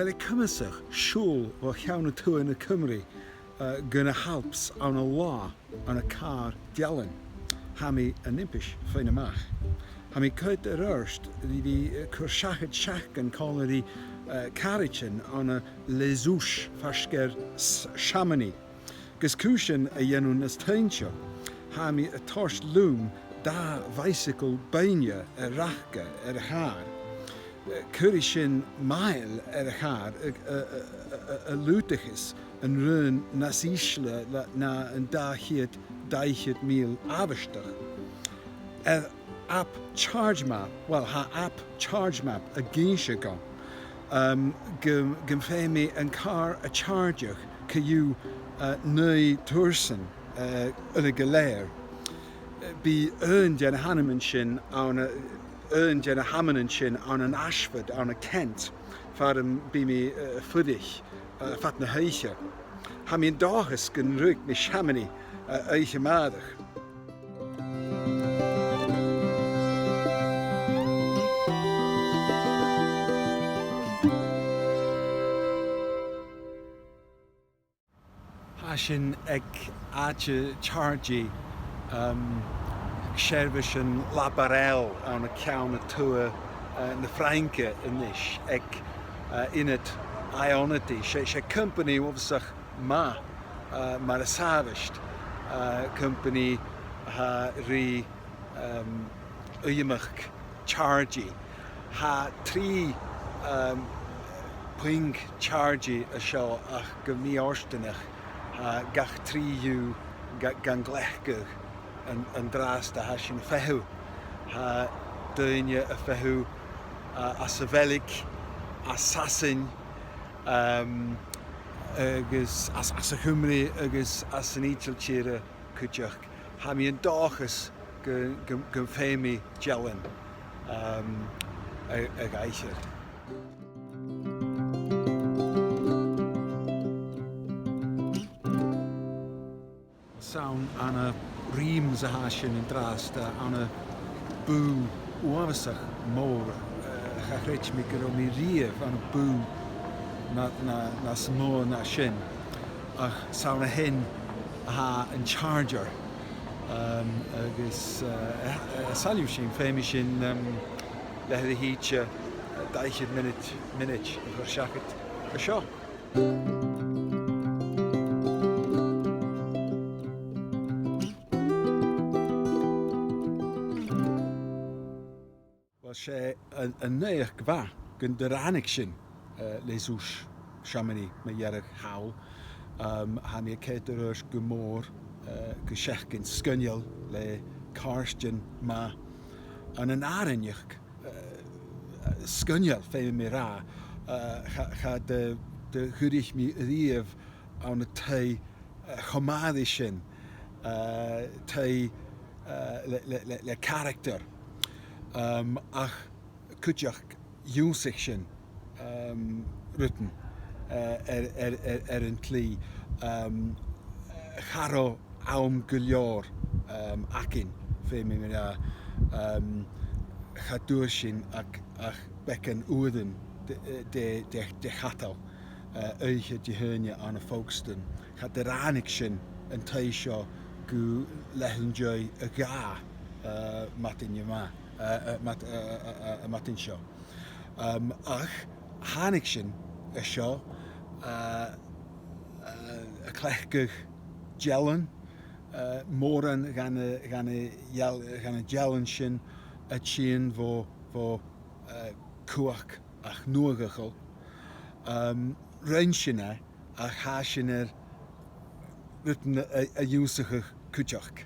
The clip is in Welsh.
fel y cymysach siŵl o llawn y tŵr yn y Cuimrigh gyda halps an y la an y car dealain. Hami yn impish Feumaidh. Hami coed yr erst di cwrsiachyd siach yn cael ydi hAlpaichean an y lesúsh Feasgar siamani. Gyscwysyn y yenwn ys teinsio. Hami y torst lwm da bicycle beinia y rachga yr haar. Curishin mail yr haar y lwtichus yn Rinn nas isle na yn 10,000 afystach. App charge map, well, app charge map a geisha go. Gymfemi yn car a chargeach cyw neu tarsainn yn y Gàidheal. Bi an-diugh an an ashford an a Kent farm bi mi fhudig bhliadhnaichean. Ha mi dachas gan rug ni siamani a-tuath. Hashin ag ache chargi Shervish and labarel on a ceann a-tuath na Franke in ish ag in it ionity she company obviously mar a savaged company ha ri uymach chargi ha tri ping chargi a show ach gymni orstenach gach tri yw gan glechgach yn dras da hasyn fheagairt ha dwynia y fheagairt a sefelig a tasainn agus as a Cuimrigh agus as an ítil tíre cúteach ha mi yn dachas gan Feumaidh dealain ag aiche. Sawn an a reams a hasyn yn dras da an a bw wafasach môr chachrech mi gyda mi rief an a bw na smó na sin ach sawn a hyn ha yn charger agus saliw sin Feumaidh sin lehre hitje 10 minute for siachat a seo. Sé yn neich gfa gan dhèanamh lesúsh siamani me dhearach hawl ha mi céad ys gymór gysiachgyn sgynniol le carstyn ma an an aranneach sgynniol Feumaidh ra cha de hwyrich mi rief an y tei hAlpaichean tei le character ach cúteach úsach sin rutan an tlí charó am go leor acin Feumaidh ra chadúir sin ach becan uadan de chatal éiche dhèanamh an a fógstan cha dhèanamh sin an taí seo go leithinjoy a gá matin ma matin seo ach hánig sin a seo a clechgach dealain Mòran gan a dealain sin a cheann vo cuach ach nuagachol Rinn sinna ach há sin rutan a úsachach cúteach